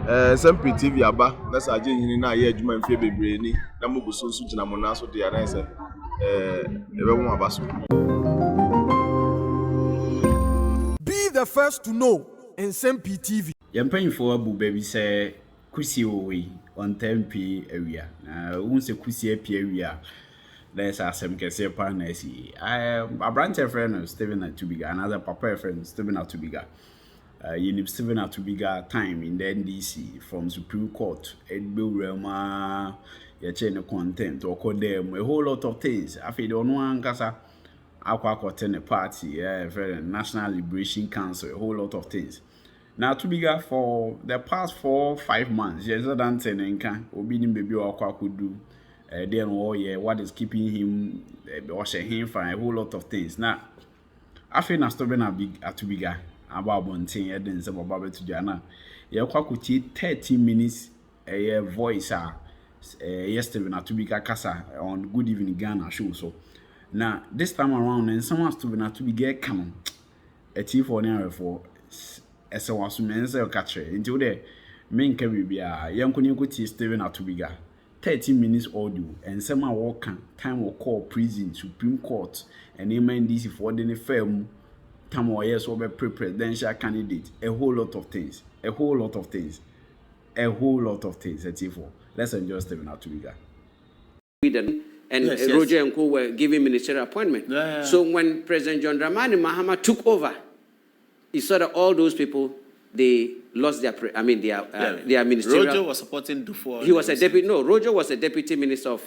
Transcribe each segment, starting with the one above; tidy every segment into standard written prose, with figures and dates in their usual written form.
Nsem-Pii TV aba na sa agye nyini na ye adwuma mfie bebree ni na mo buso nso gina mo na so de ara nse ebe mo aba so. Be the first to know Nsem-Pii TV. Yempanyfo abu baby say kusi owe on tempi area. Na unse kusi apie area. There's asem kese pa na si. A branch friend Stephen Atubiga, another papa friend Stephen Atubiga. You need Stephen Atubiga time in the NDC from Supreme Court. It will rema your chain content or call them a whole lot of things. I feel on one kasa aqua a party, very National Liberation Council, a whole lot of things. Now Atubiga for the past 4-5 months, yes, than 10 and obedient baby or could do. Then what is keeping him washing him for a whole lot of things. Now I feel na Stephen Atubiga about one thing Nsem about to Jana. You could 30 minutes a voice yesterday Atubiga Kasa on Good Evening Ghana show. So now this time around and someone Atubiga come a T for an for as I was men's catcher into the main caribbean young Kunyukuti Stephen Atubiga 30 minutes audio and some walk time will call prison Supreme Court and NDC for the firm. Time or yes, over presidential candidate, a whole lot of things, That's it for. Let's enjoy Stephen Atubiga. And Roger and Co were giving ministerial appointment. So when President John Dramani Mahama took over, he saw that all those people they lost their their ministerial. Roger was supporting Dufo. He was a deputy. No, Roger was a deputy minister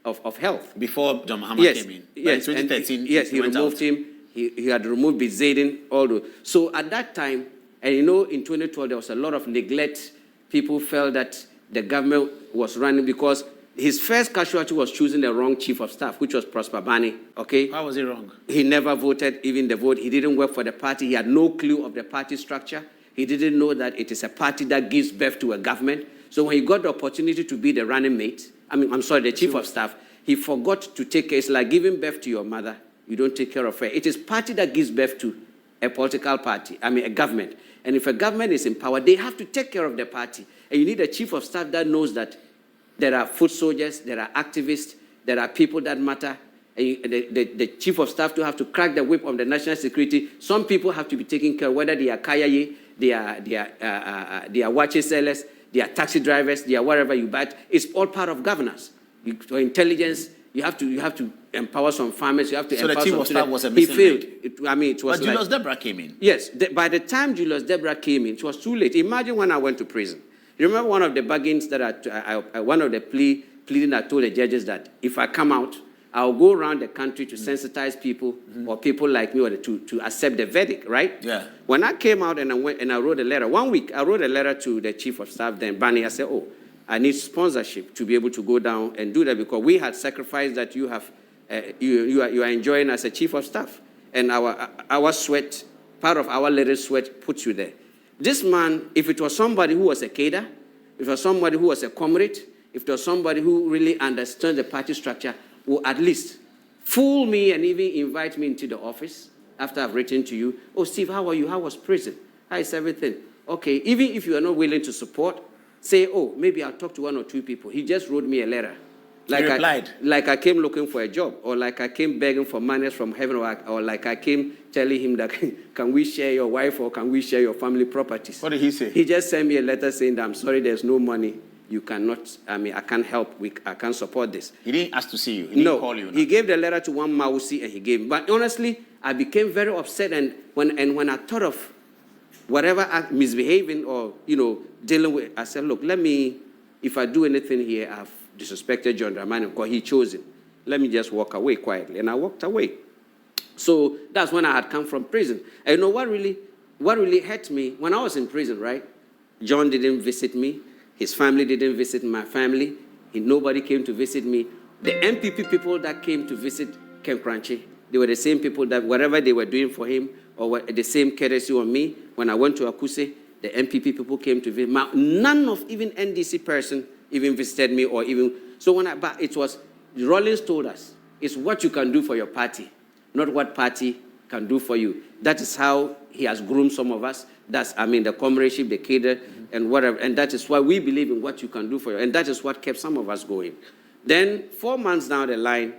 of health before John Mahama came in. Yes, in 2013. Yes, he removed him. He had removed Bizedin, all those. So at that time, and in 2012, there was a lot of neglect. People felt that the government was running because his first casualty was choosing the wrong chief of staff, which was Prosper Bani. Okay? How was he wrong? He never voted, even the vote. He didn't work for the party. He had no clue of the party structure. He didn't know that it is a party that gives birth to a government. So when he got the opportunity to be the running mate, the chief of staff, he forgot to take care. It's like giving birth to your mother. You don't take care of her. It is party that gives birth to a political party, a government. And if a government is in power, they have to take care of the party. And you need a chief of staff that knows that there are foot soldiers, there are activists, there are people that matter. And the chief of staff to have to crack the whip on the national security. Some people have to be taken care of, whether they are kayaye, they are watch sellers, they are taxi drivers, they are whatever you buy. It's all part of governance. For intelligence, you have to empower some farmers. You have to empower some. So the chief of staff was a He missing failed. link. It was. But Julius Debra came in. Yes. By the time Julius Debra came in, it was too late. Imagine when I went to prison. You remember one of the bargains that one of the pleading I told the judges that if I come out, I'll go around the country to sensitize people or people like me or to accept the verdict, right? Yeah. When I came out and I wrote a letter, 1 week, I wrote a letter to the chief of staff, then Bani. I said, I need sponsorship to be able to go down and do that because we had sacrificed that you have, you are enjoying as a chief of staff. And our sweat, part of our little sweat puts you there. This man, if it was somebody who was a cadre, if it was somebody who was a comrade, if it was somebody who really understood the party structure, will at least fool me and even invite me into the office after I've written to you. Oh, Steve, how are you? How was prison? How is everything? Okay, even if you are not willing to support, say, maybe I'll talk to 1 or 2 people. He just wrote me a letter. He replied. Like I came looking for a job, or like I came begging for money from heaven, or like I came telling him that, can we share your wife or can we share your family properties? What did he say? He just sent me a letter saying that I'm sorry, there's no money. You cannot, I can't help, I can't support this. He didn't ask to see you. He didn't call you. He gave the letter to one Mausi and he gave me. But honestly, I became very upset. And when I thought of whatever misbehaving or, dealing with, I said, look, if I do anything here, I've disrespected John Dramani because he chose him. Let me just walk away quietly. And I walked away. So that's when I had come from prison. And what really hurt me, when I was in prison, right? John didn't visit me. His family didn't visit my family. Nobody came to visit me. The MPP people that came to visit Ken Crunchy, they were the same people that whatever they were doing for him or the same courtesy on me. When I went to Akuse, the MPP people came to visit. None of even NDC person even visited me or even. So it was, Rollins told us, it's what you can do for your party, not what party can do for you. That is how he has groomed some of us. That's, the comradeship, the cadre. and whatever. And that is why we believe in what you can do for you. And that is what kept some of us going. Then 4 months down the line,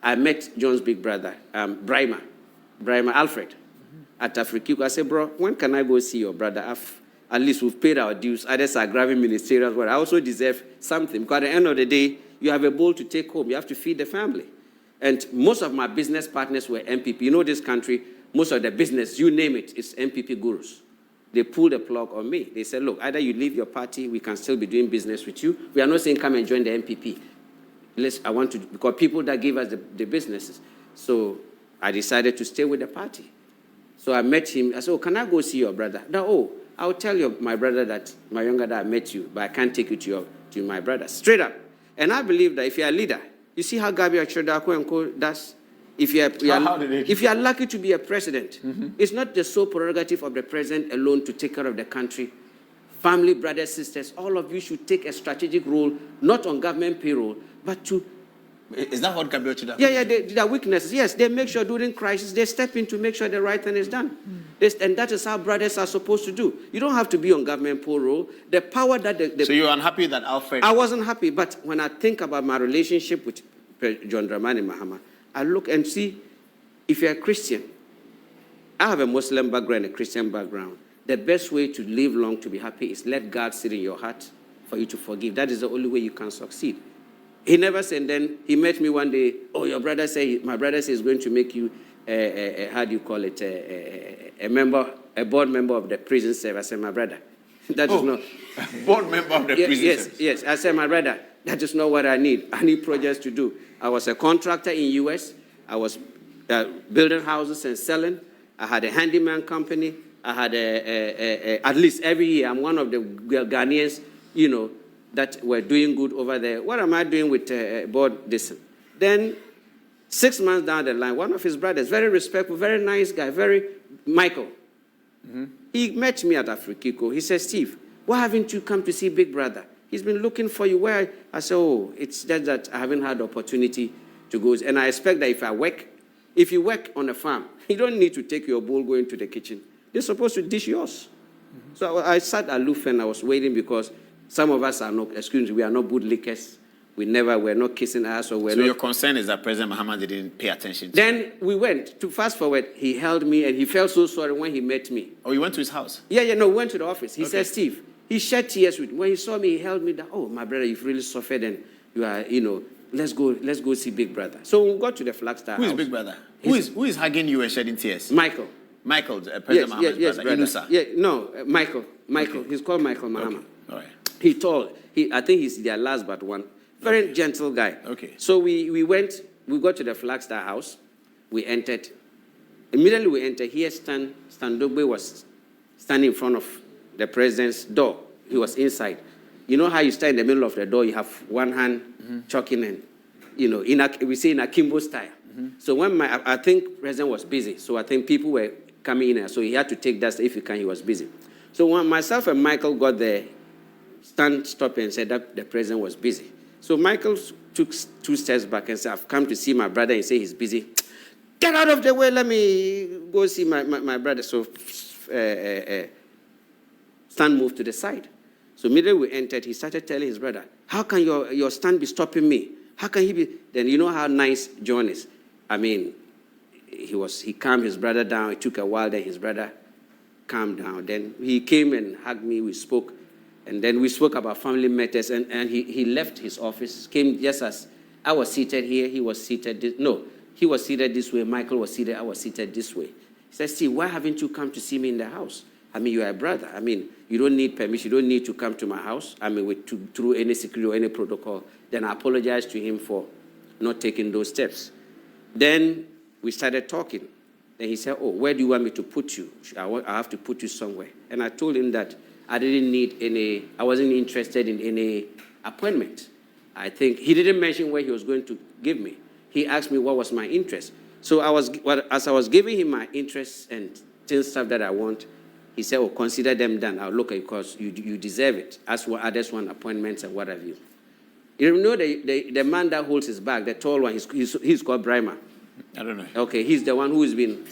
I met John's big brother, Brima Alfred, at Afrikiko. I said, bro, when can I go see your brother? At least we've paid our dues. Others are grabbing ministerials, but I also deserve something. Because at the end of the day, you have a bowl to take home. You have to feed the family. And most of my business partners were MPP. You know this country, most of the business, you name it, it's MPP gurus. They pulled the plug on me. They said, look, either you leave your party, we can still be doing business with you. We are not saying come and join the MPP. I want to, because people that give us the businesses. So I decided to stay with the party. So I met him. I said, oh, can I go see your brother? No, oh, I'll tell my brother that, my younger dad, I met you, but I can't take you to my brother. Straight up. And I believe that if you're a leader, you see how Gabi Achodako and Co does? If you are lucky to be a president, it's not the sole prerogative of the president alone to take care of the country. Family, brothers, sisters, all of you should take a strategic role, not on government payroll, but to... Is that what Gabriel Chida? Yeah, their weaknesses. Yes, they make sure during crisis, they step in to make sure the right thing is done. And that is how brothers are supposed to do. You don't have to be on government payroll. The power that So you're unhappy that Alfred... I wasn't happy, but when I think about my relationship with John Dramani Mahama, I look and see, if you're a Christian, I have a Muslim background, a Christian background. The best way to live long, to be happy, is let God sit in your heart for you to forgive. That is the only way you can succeed. He never said, then he met me one day, oh, my brother says he's going to make you, how do you call it, a board member of the prison service. I said, my brother, that is not... Board member of the prison service? Yes. I said, my brother, that is not what I need. I need projects to do. I was a contractor in U.S. I was building houses and selling. I had a handyman company. I had at least every year, I'm one of the Ghanaians, that were doing good over there. What am I doing with board this? Then 6 months down the line, one of his brothers, very respectful, very nice guy, Michael. He met me at Afrikiko. He said, Steve, why haven't you come to see Big Brother? He's been looking for you. Where? I said, oh, it's just that I haven't had the opportunity to go. And I expect that if you work on a farm, you don't need to take your bowl, go into the kitchen. They're supposed to dish yours. So I sat aloof and I was waiting because some of us are not, we are not bootlickers. We're not kissing ass. So your concern is that President Mahama didn't pay attention to Then we went, to fast forward, he held me and he felt so sorry when he met me. Oh, you went to his house? We went to the office. He said, Steve, he shed tears with me. When he saw me, he held me down. Oh, my brother, you've really suffered and you are, let's go see Big Brother. So we got to the Flagstaff Who is house. Big Brother? Who is hugging you and shedding tears? Michael, President Mahama's brother. Inusa. Michael. Okay. He's called Michael Mahama. Okay. All right. I think he's their last but one. Very gentle guy. Okay. So we got to the Flagstaff house. We entered. Immediately we entered. Here Stan Dogbe was standing in front of the president's door. He was inside. You know how you stand in the middle of the door, you have one hand choking and, we say in akimbo style. So when I think president was busy. So I think people were coming in. So he had to take that if he can, he was busy. So when myself and Michael got there, Stan stopped and said that the president was busy. So Michael took 2 steps back and said, I've come to see my brother and say he's busy. Get out of the way, let me go see my brother. So Stan moved to the side. So immediately we entered, he started telling his brother, how can your Stan be stopping me? How can he be? Then you know how nice John is. I mean, he calmed his brother down. It took a while, then his brother calmed down. Then he came and hugged me, we spoke. And then we spoke about family matters, and he left his office, came just as I was seated here, he was seated he was seated this way, Michael was seated, I was seated this way. He said, Steve, why haven't you come to see me in the house? I mean, you are a brother. I mean, you don't need permission, you don't need to come to my house. I mean, through any security or any protocol. Then I apologized to him for not taking those steps. Then we started talking. Then he said, oh, where do you want me to put you? I have to put you somewhere. And I told him that I wasn't interested in any appointment. I think he didn't mention where he was going to give me. He asked me what was my interest. So as I was giving him my interests and stuff that I want, he said, oh, consider them done. I'll look at it because you deserve it. As for others want appointments and what have you. You know the man that holds his bag, the tall one, he's called Brima. I don't know. Okay, he's the one who's been...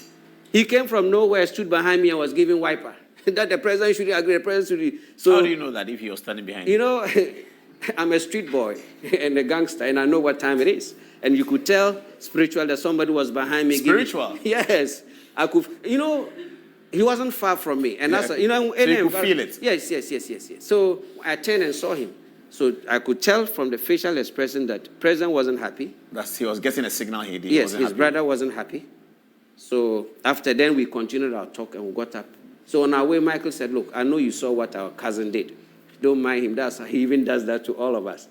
He came from nowhere, stood behind me and was giving wiper. that the president should agree, the president should. So, how do you know that if he was standing behind you know, I'm a street boy and a gangster, and I know what time it is. And you could tell spiritual that somebody was behind me. Spiritual? Yes. I could, you know, he wasn't far from me. And that's, you know, so you could feel it? Yes. So I turned and saw him. So I could tell from the facial expression that the president wasn't happy. That he was getting a signal he did. Yes, his brother wasn't happy. So after then, we continued our talk and we got up. So on our way, Michael said, look, I know you saw what our cousin did. Don't mind him. He even does that to all of us.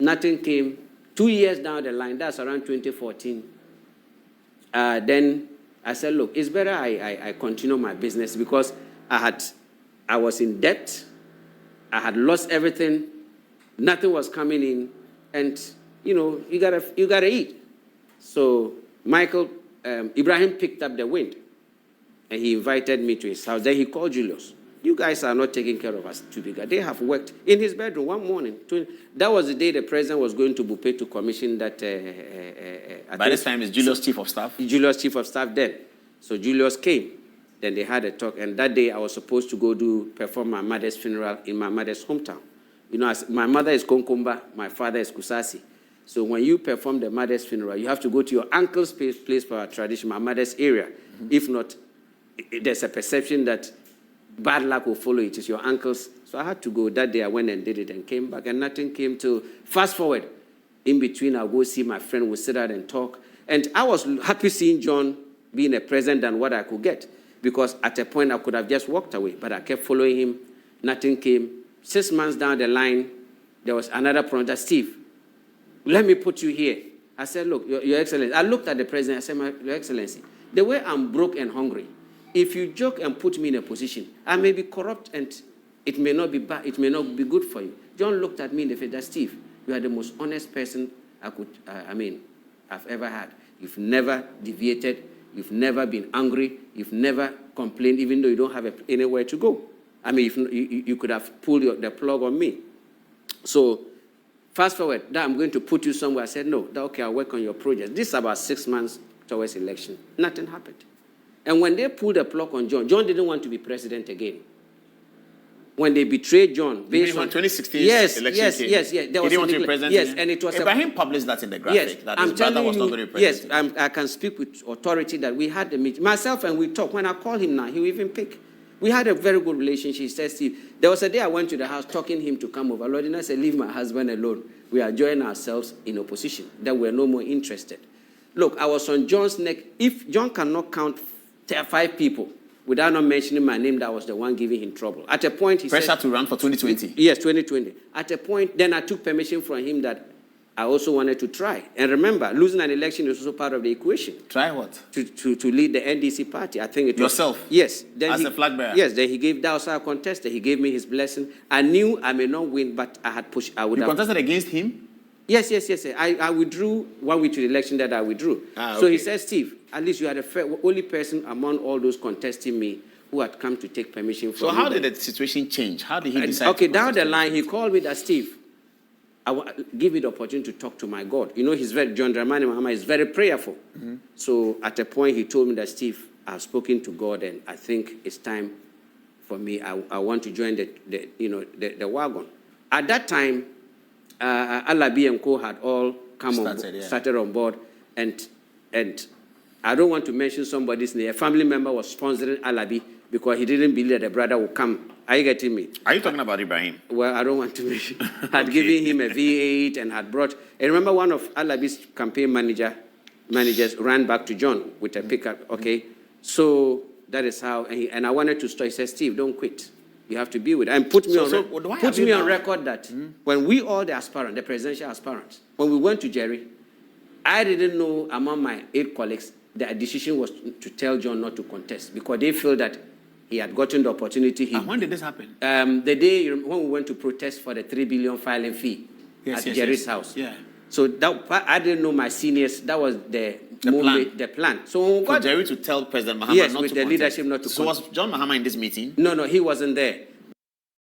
Nothing came. 2 years down the line, that's around 2014. Then I said, look, it's better I continue my business because I was in debt. I had lost everything. Nothing was coming in. And, you know, you gotta eat. So Michael, Ibrahim picked up the wind. And he invited me to his house. Then he called Julius. You guys are not taking care of us, Atubiga. They have worked in his bedroom one morning. That was the day the president was going to Bupe to commission that. By this time, is Julius chief of staff? Julius chief of staff then. So Julius came. Then they had a talk. And that day I was supposed to go perform my mother's funeral in my mother's hometown. You know, my mother is Konkomba, my father is Kusasi. So when you perform the mother's funeral, you have to go to your uncle's place for a tradition, my mother's area. Mm-hmm. If not, there's a perception that bad luck will follow. It is your uncle's. So I had to go. That day I went and did it and came back, and nothing came till fast forward. In between, I'll go see my friend. We'll sit down and talk. And I was happy seeing John being a president than what I could get, because at a point I could have just walked away, but I kept following him. Nothing came. 6 months down the line, there was another project. Steve, let me put you here. I said, look, Your Excellency. I looked at the president. I said, Your Excellency, the way I'm broke and hungry, if you joke and put me in a position, I may be corrupt and it may not be bad, it may not be good for you. John looked at me in the face. That Steve, you are the most honest person I've ever had. You've never deviated. You've never been angry. You've never complained, even though you don't have anywhere to go. I mean, if you could have pulled the plug on me. So fast forward, that I'm going to put you somewhere. I said, no, okay, I'll work on your project. This is about 6 months towards election. Nothing happened. And when they pulled the plug on John didn't want to be president again. When they betrayed John, based on 2016 election yes. There was he didn't want to be president. Yes, and it was Ibrahim published that in the graphic that his brother was not going to be president. Yes, I can speak with authority that we had the meeting myself and we talked. When I call him now, he will even pick. We had a very good relationship. He said, Steve, there was a day I went to the house talking him to come over. Lord, and I said, leave my husband alone. We are joining ourselves in opposition. That we're no more interested. Look, I was on John's neck. If John cannot count 5 people without not mentioning my name, that was the one giving him trouble. At a point, he said... Pressure to run for 2020? Yes, 2020. At a point, then I took permission from him that I also wanted to try. And remember, losing an election is also part of the equation. Try what? To lead the NDC party. I think it was... Yourself? Yes. Then as a flag bearer? Yes, then he gave... That was our contestant. He gave me his blessing. I knew I may not win, but I had pushed... You contested against him? Yes. I withdrew 1 week to the election that I withdrew. So he said, Steve, at least you are the only person among all those contesting me who had come to take permission from me. So how did the situation change? How did he decide? Okay, down the line, he called me that, Steve, give me the opportunity to talk to my God. You know, John Dramani Mahama is very prayerful. Mm-hmm. So at a point, he told me that, Steve, I've spoken to God and I think it's time for me. I want to join the wagon. At that time, Alabi and Co had all started on board, and I don't want to mention somebody's name. A family member was sponsoring Alabi because he didn't believe that the brother would come. Are you getting me? Are you talking about Ibrahim? Well, I don't want to mention. Had given him a V8 and had brought. And remember, one of Alabi's campaign managers ran back to John with a pickup. Okay, so that is how. And I wanted to start. He said, Steve, don't quit. You have to be with it. And put me on record that when we all the aspirants, the presidential aspirants, when we went to Jerry, I didn't know among my 8 colleagues the decision was to tell John not to contest because they feel that he had gotten the opportunity. And when did this happen? The day when we went to protest for the 3 billion filing fee at Jerry's house. Yeah. So that, I didn't know my seniors. That was the plan. So for Jerry to tell President Mahama yes, not with to the contest. leadership not to So was John Mahama in this meeting? No, he wasn't there.